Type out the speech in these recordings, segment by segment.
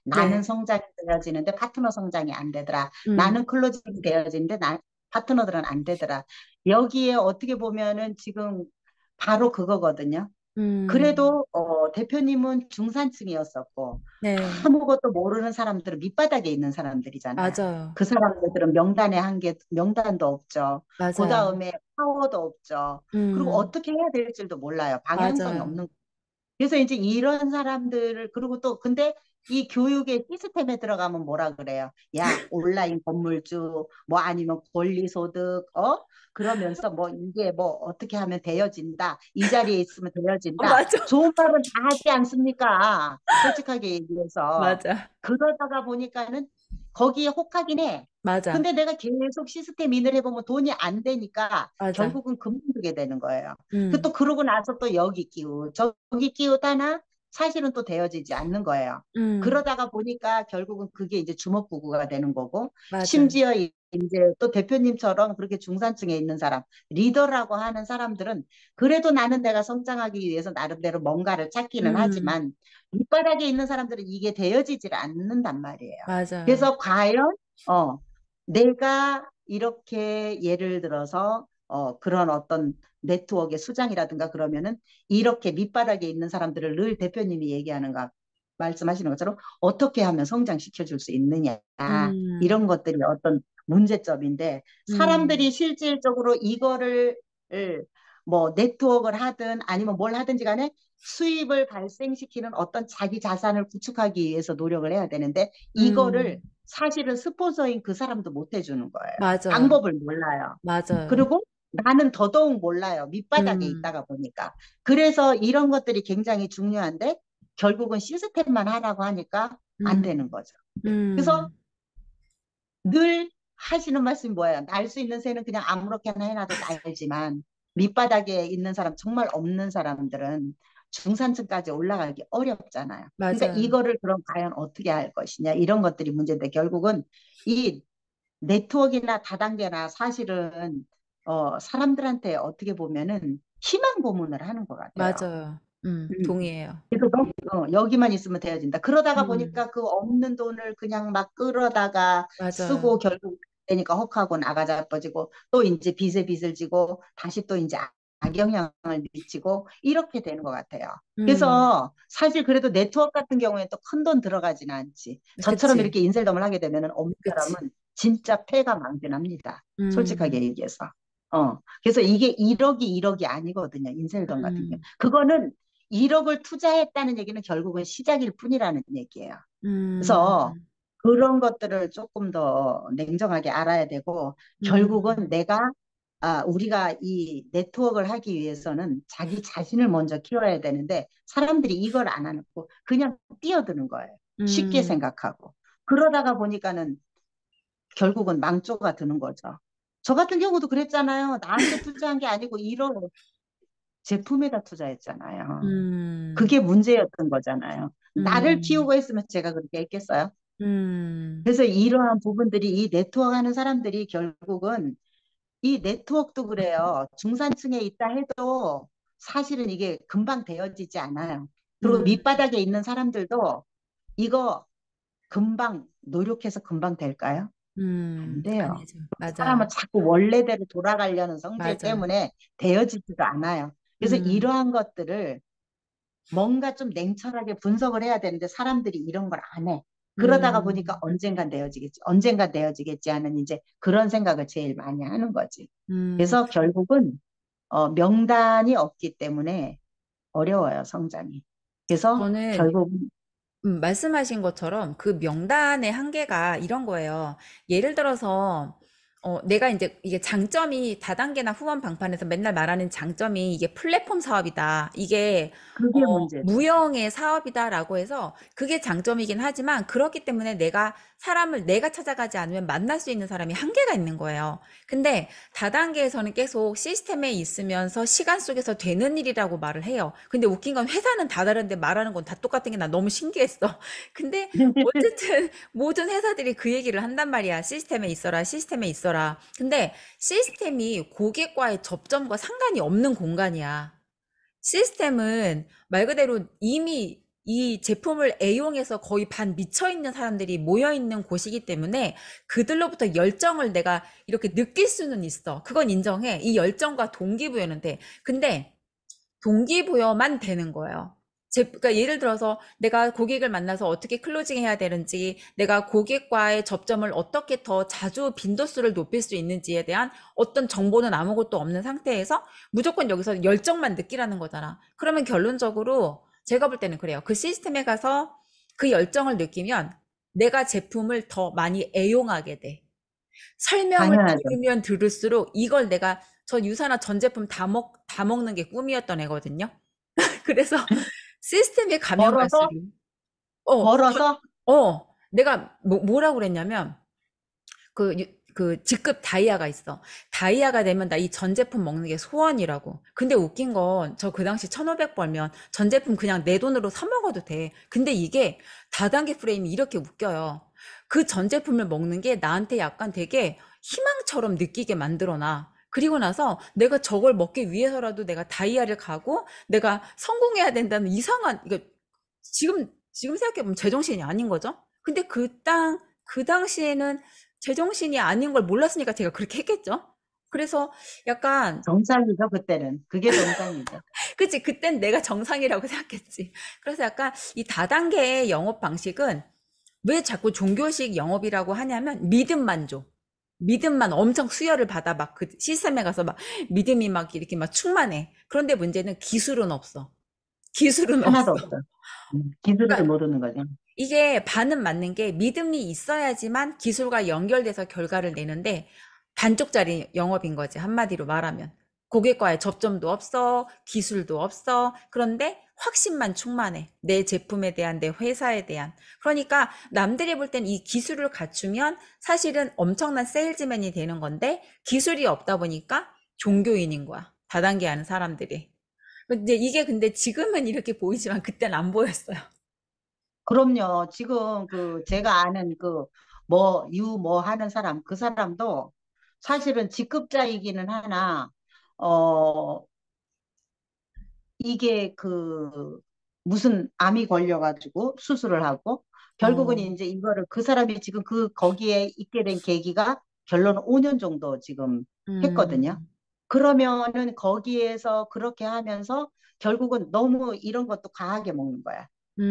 나는 네. 성장이 되어지는데 파트너 성장이 안 되더라. 음, 나는 클로징이 되어지는데 파트너들은 안 되더라. 여기에 어떻게 보면은 지금 바로 그거거든요. 음, 그래도 대표님은 중산층이었었고 네. 아무것도 모르는 사람들은 밑바닥에 있는 사람들이잖아요. 맞아요. 그 사람들은 명단에 한 게 명단도 없죠. 그 맞아요. 다음에 파워도 없죠. 그리고 음, 어떻게 해야 될지도 몰라요. 방향성이 맞아요. 없는. 그래서 이제 이런 사람들을 그리고 또 근데 이 교육의 시스템에 들어가면 뭐라 그래요? 야, 온라인 건물주 뭐 아니면 권리소득 그러면서 뭐 이게 뭐 어떻게 하면 되어진다. 이 자리에 있으면 되어진다. 맞아. 좋은 말은 다 하지 않습니까? 솔직하게 얘기해서 맞아. 그러다가 보니까는 거기에 혹하긴 해. 맞아. 근데 내가 계속 시스템 인을 해보면 돈이 안 되니까 맞아. 결국은 그만두게 되는 거예요. 음, 또 그러고 나서 또 여기 끼우, 저기 끼우다나 사실은 또 되어지지 않는 거예요. 음, 그러다가 보니까 결국은 그게 이제 주먹구구가 되는 거고, 맞아. 심지어 이제 또 대표님처럼 그렇게 중산층에 있는 사람, 리더라고 하는 사람들은 그래도 나는 내가 성장하기 위해서 나름대로 뭔가를 찾기는 음, 하지만 밑바닥에 있는 사람들은 이게 되어지질 않는단 말이에요. 맞아요. 그래서 과연 어, 내가 이렇게 예를 들어서 그런 어떤 네트워크의 수장이라든가 그러면은 이렇게 밑바닥에 있는 사람들을 늘 대표님이 얘기하는가 말씀하시는 것처럼 어떻게 하면 성장시켜 줄 수 있느냐 음, 이런 것들이 어떤 문제점인데 음, 사람들이 실질적으로 이거를 뭐 네트워크를 하든 아니면 뭘 하든지 간에 수입을 발생시키는 어떤 자기 자산을 구축하기 위해서 노력을 해야 되는데 이거를 음, 사실은 스폰서인 그 사람도 못 해주는 거예요. 맞아요. 방법을 몰라요. 맞아요. 그리고 나는 더더욱 몰라요. 밑바닥에 음, 있다가 보니까. 그래서 이런 것들이 굉장히 중요한데 결국은 시스템만 하라고 하니까 안 되는 음, 거죠. 그래서 음, 늘 하시는 말씀이 뭐예요? 날 수 있는 새는 그냥 아무렇게나 해놔도 날지만 밑바닥에 있는 사람, 정말 없는 사람들은 중산층까지 올라가기 어렵잖아요. 그러니까 맞아요. 이거를 그럼 과연 어떻게 할 것이냐 이런 것들이 문제인데 결국은 이 네트워크나 다단계나 사실은 사람들한테 어떻게 보면은 희망 고문을 하는 것 같아요. 맞아요. 음. 동의해요. 그래서 여기만 있으면 되어진다. 그러다가 음, 보니까 그 없는 돈을 그냥 막 끌어다가 쓰고 맞아요. 결국 되니까 혹하고 나가자빠지고 또 이제 빚에 빚을 지고 다시 또 이제 악영향을 미치고 이렇게 되는 것 같아요. 음, 그래서 사실 그래도 네트워크 같은 경우에 또 큰 돈 들어가지는 않지. 저처럼 그치. 이렇게 인셀덤을 하게 되면 없는 그치. 사람은 진짜 패가 망신합니다. 솔직하게 음, 얘기해서. 그래서 이게 1억이 아니거든요. 인셀덤 같은 경우. 음, 그거는 1억을 투자했다는 얘기는 결국은 시작일 뿐이라는 얘기예요. 그래서 음, 그런 것들을 조금 더 냉정하게 알아야 되고, 결국은 음, 우리가 이 네트워크를 하기 위해서는 자기 자신을 먼저 키워야 되는데, 사람들이 이걸 안 하고 그냥 뛰어드는 거예요. 쉽게 음, 생각하고. 그러다가 보니까는 결국은 망조가 드는 거죠. 저 같은 경우도 그랬잖아요. 나한테 투자한 게 아니고 이런 제품에다 투자했잖아요. 음, 그게 문제였던 거잖아요. 나를 음, 키우고 했으면 제가 그렇게 했겠어요? 음, 그래서 이러한 부분들이 이 네트워크 하는 사람들이 결국은 이 네트워크도 그래요. 중산층에 있다 해도 사실은 이게 금방 되어지지 않아요. 그리고 음, 밑바닥에 있는 사람들도 이거 금방 노력해서 금방 될까요? 안 돼요. 아니죠. 맞아요. 사람은 자꾸 원래대로 돌아가려는 성질 맞아요. 때문에 되어지지도 않아요. 그래서 음, 이러한 것들을 뭔가 좀 냉철하게 분석을 해야 되는데 사람들이 이런 걸 안 해. 그러다가 보니까 음, 언젠간 되어지겠지 하는 이제 그런 생각을 제일 많이 하는 거지. 음, 그래서 결국은 명단이 없기 때문에 어려워요, 성장이. 그래서 저는 결국은 말씀하신 것처럼 그 명단의 한계가 이런 거예요. 예를 들어서, 내가 이제 이게 장점이 다단계나 후원 방판에서 맨날 말하는 장점이 이게 플랫폼 사업이다. 이게, 그게 문제죠. 무형의 사업이다라고 해서 그게 장점이긴 하지만 그렇기 때문에 내가 사람을 내가 찾아가지 않으면 만날 수 있는 사람이 한계가 있는 거예요. 근데 다단계에서는 계속 시스템에 있으면서 시간 속에서 되는 일이라고 말을 해요. 근데 웃긴 건 회사는 다 다른데 말하는 건 다 똑같은 게 나 너무 신기했어. 근데 어쨌든 모든 회사들이 그 얘기를 한단 말이야. 시스템에 있어라, 시스템에 있어라. 근데 시스템이 고객과의 접점과 상관이 없는 공간이야. 시스템은 말 그대로 이미 이 제품을 애용해서 거의 반 미쳐있는 사람들이 모여있는 곳이기 때문에 그들로부터 열정을 내가 이렇게 느낄 수는 있어. 그건 인정해. 이 열정과 동기부여는 돼. 근데 동기부여만 되는 거예요. 그러니까 예를 들어서 내가 고객을 만나서 어떻게 클로징 해야 되는지, 내가 고객과의 접점을 어떻게 더 자주 빈도수를 높일 수 있는지에 대한 어떤 정보는 아무것도 없는 상태에서 무조건 여기서 열정만 느끼라는 거잖아. 그러면 결론적으로 제가 볼 때는 그래요. 그 시스템에 가서 그 열정을 느끼면 내가 제품을 더 많이 애용하게 돼. 설명을 당연하죠. 들으면 들을수록 이걸 내가 저 유사나 전 제품 다 먹는 게 꿈이었던 애거든요. 그래서 시스템에 가면 벌어서, 갈수록, 어, 벌어서, 내가 뭐라고 그랬냐면, 그 직급 다이아가 있어. 다이아가 되면 나 이 전 제품 먹는 게 소원이라고. 근데 웃긴 건 저 그 당시 1,500 벌면 전 제품 그냥 내 돈으로 사 먹어도 돼. 근데 이게 다단계 프레임이 이렇게 웃겨요. 그 전 제품을 먹는 게 나한테 약간 되게 희망처럼 느끼게 만들어 놔. 그리고 나서 내가 저걸 먹기 위해서라도 내가 다이아를 가고 내가 성공해야 된다는 이상한, 이거 지금 생각해보면 제정신이 아닌 거죠? 근데 그 당시에는 제정신이 아닌 걸 몰랐으니까 제가 그렇게 했겠죠? 그래서 약간, 정상이죠, 그때는. 그게 정상이죠. 그치, 그땐 내가 정상이라고 생각했지. 그래서 약간 이 다단계의 영업 방식은 왜 자꾸 종교식 영업이라고 하냐면 믿음만 줘. 믿음만 엄청 수혈을 받아 막 그 시스템에 가서 막 믿음이 막 이렇게 막 충만해. 그런데 문제는 기술은 없어. 기술은 하나도 없어. 없어. 기술을 그러니까 모르는 거죠. 이게 반은 맞는 게 믿음이 있어야지만 기술과 연결돼서 결과를 내는데 반쪽짜리 영업인 거지. 한마디로 말하면. 고객과의 접점도 없어, 기술도 없어. 그런데 확신만 충만해. 내 제품에 대한, 내 회사에 대한. 그러니까 남들이 볼 땐 이 기술을 갖추면 사실은 엄청난 세일즈맨이 되는 건데 기술이 없다 보니까 종교인인 거야. 다단계 하는 사람들이. 근데 지금은 이렇게 보이지만 그땐 안 보였어요. 그럼요. 지금 그 제가 아는 그 뭐, 뭐 하는 사람, 그 사람도 사실은 직급자이기는 하나, 어, 이게 그 무슨 암이 걸려가지고 수술을 하고 결국은 어. 이제 이거를 그 사람이 지금 그 거기에 있게 된 계기가 결론 5년 정도 지금 했거든요. 음. 그러면은 거기에서 그렇게 하면서 결국은 너무 이런 것도 과하게 먹는 거야.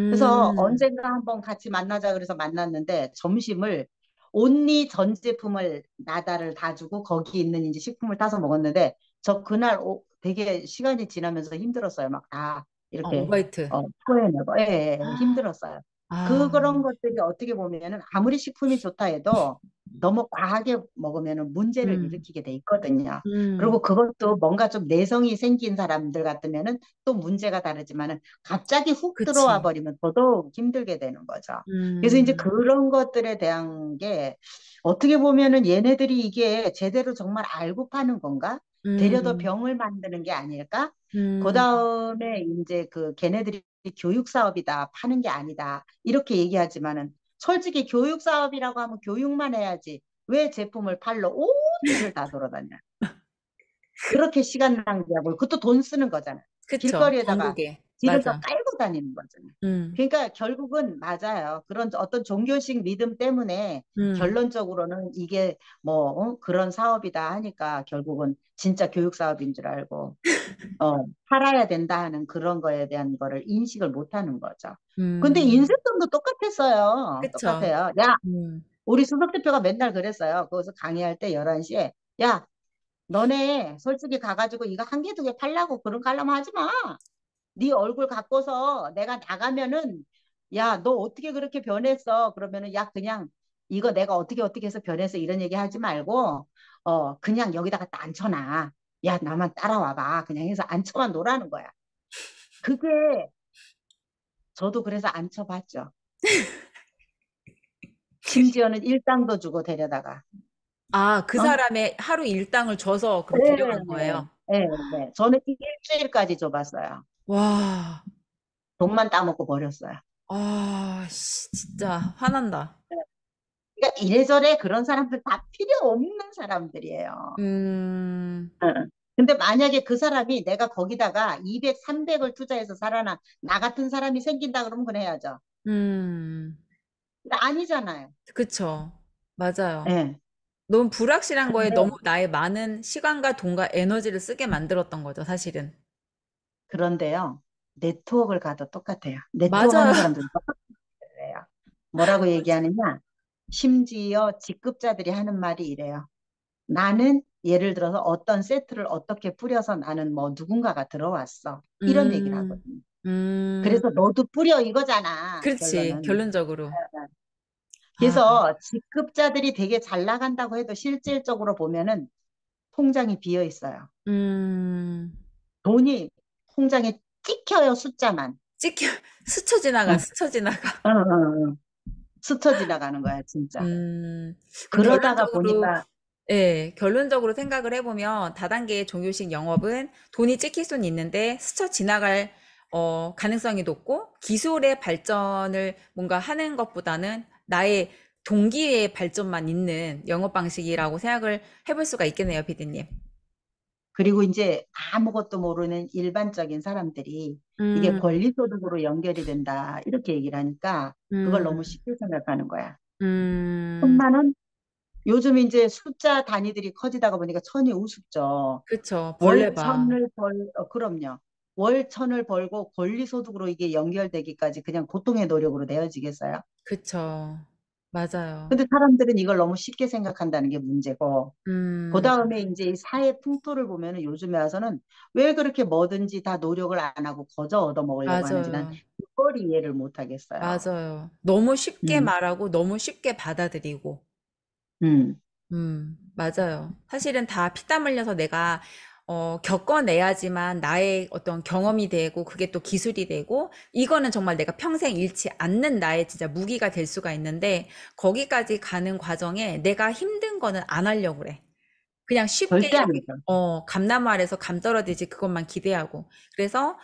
그래서 음. 언젠가 한번 같이 만나자 그래서 만났는데 점심을 온리 전 제품을 나다를 다 주고 거기 있는 이제 식품을 따서 먹었는데 저 그날 되게 시간이 지나면서 힘들었어요. 막 다 이렇게 오바이트. 토해내고 힘들었어요. 아, 그런 것들이 어떻게 보면은 아무리 식품이 좋다 해도 너무 과하게 먹으면은 문제를 음, 일으키게 돼 있거든요. 음, 그리고 그것도 뭔가 좀 내성이 생긴 사람들 같으면은 또 문제가 다르지만은 갑자기 훅 들어와 그치. 버리면 더더욱 힘들게 되는 거죠. 그래서 이제 음, 그런 것들에 대한 게 어떻게 보면은 얘네들이 이게 제대로 정말 알고 파는 건가? 되려더 음, 병을 만드는 게 아닐까? 그 음, 다음에 이제 그 걔네들이 교육 사업이다, 파는 게 아니다. 이렇게 얘기하지만은 솔직히 교육 사업이라고 하면 교육만 해야지. 왜 제품을 팔러 온 데를 다 돌아다녀? 그렇게 시간 낭비하고 그것도 돈 쓰는 거잖아. 그쵸. 길거리에다가 전국에. 지름도 맞아. 깔고 다니는 거잖아. 음, 그러니까 결국은 맞아요. 그런 어떤 종교식 믿음 때문에 음, 결론적으로는 이게 뭐 그런 사업이다 하니까 결국은 진짜 교육 사업인 줄 알고 팔아야 된다 하는 그런 거에 대한 거를 인식을 못 하는 거죠. 근데 음, 인생점도 똑같았어요. 그쵸. 똑같아요. 야, 음, 우리 수석 대표가 맨날 그랬어요. 거기서 강의할 때 11시에 야, 너네 솔직히 가가지고 이거 한 개 두 개 팔라고 그런 깔람 하지 마. 네 얼굴 갖고서 내가 나가면은 야, 너 어떻게 그렇게 변했어? 그러면은 야, 그냥 이거 내가 어떻게 해서 변했어? 이런 얘기 하지 말고 그냥 여기다가 딱 앉혀놔. 야, 나만 따라와 봐. 그냥 해서 앉혀만 놓으라는 거야. 그게 저도 그래서 앉혀봤죠. 심지어는 일당도 주고 데려다가. 아, 그 어? 사람의 하루 일당을 줘서 그럼 데려간 네, 거예요. 네, 네. 저는 일주일까지 줘봤어요. 와, 돈만 따먹고 버렸어요. 아, 진짜 화난다. 그러니까 이래저래 그런 사람들 다 필요 없는 사람들이에요. 음, 응. 근데 만약에 그 사람이 내가 거기다가 200, 300을 투자해서 살아나, 나 같은 사람이 생긴다 그러면 그래 해야죠. 음, 근데 아니잖아요. 그쵸. 맞아요. 예. 너무 불확실한 거에 근데 너무 나의 많은 시간과 돈과 에너지를 쓰게 만들었던 거죠, 사실은. 그런데요. 네트워크를 가도 똑같아요. 네트워크 맞아요. 하는 사람들은 똑같아요. 뭐라고 얘기하느냐? 심지어 직급자들이 하는 말이 이래요. 나는 예를 들어서 어떤 세트를 어떻게 뿌려서 나는 뭐 누군가가 들어왔어. 이런 얘기를 음, 하거든요. 음, 그래서 너도 뿌려 이거잖아, 그렇지, 결론은. 결론적으로. 아, 그래서 직급자들이 되게 잘 나간다고 해도 실질적으로 보면은 통장이 비어 있어요. 음, 돈이 통장에 찍혀요, 숫자만. 찍혀, 스쳐 지나가, 응, 스쳐 지나가. 응, 응, 응. 스쳐 지나가는 거야, 진짜. 음, 그럼 그러다가 결론적으로, 보니까 예, 결론적으로 생각을 해보면 다단계 종교식 영업은 돈이 찍힐 수는 있는데 스쳐 지나갈 가능성이 높고 기술의 발전을 뭔가 하는 것보다는 나의 동기의 발전만 있는 영업 방식이라고 생각을 해볼 수가 있겠네요, 피디님. 그리고 이제 아무것도 모르는 일반적인 사람들이 이게 음, 권리소득으로 연결이 된다. 이렇게 얘기를 하니까 그걸 음, 너무 쉽게 생각하는 거야. 음, 천만 원? 요즘 이제 숫자 단위들이 커지다가 보니까 천이 우습죠. 그쵸. 월 벌레바. 천을 그럼요. 월 천을 벌고 권리소득으로 이게 연결되기까지 그냥 고통의 노력으로 내어지겠어요? 그쵸. 맞아요. 근데 사람들은 이걸 너무 쉽게 생각한다는 게 문제고, 그 음, 다음에 이제 이 사회 풍토를 보면은 요즘에 와서는 왜 그렇게 뭐든지 다 노력을 안 하고 거저 얻어먹으려고 하는지 난 맞아요. 그걸 이해를 못 하겠어요. 맞아요. 너무 쉽게 음, 말하고 너무 쉽게 받아들이고. 음, 맞아요. 사실은 다 피땀 흘려서 내가 겪어내야지만 나의 어떤 경험이 되고 그게 또 기술이 되고 이거는 정말 내가 평생 잃지 않는 나의 진짜 무기가 될 수가 있는데 거기까지 가는 과정에 내가 힘든 거는 안 하려고 그래. 그냥 쉽게 절대 이렇게 아니죠. 감나무 아래서 감 떨어지지 그것만 기대하고. 그래서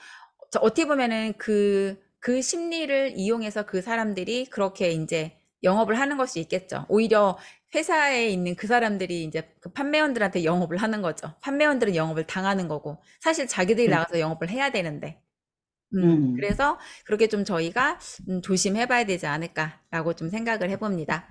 어떻게 보면은 그 심리를 이용해서 그 사람들이 그렇게 이제 영업을 하는 걸 수 있겠죠. 오히려 회사에 있는 그 사람들이 이제 그 판매원들한테 영업을 하는 거죠. 판매원들은 영업을 당하는 거고. 사실 자기들이 음, 나가서 영업을 해야 되는데. 음. 그래서 그렇게 좀 저희가 조심해 봐야 되지 않을까라고 좀 생각을 해봅니다.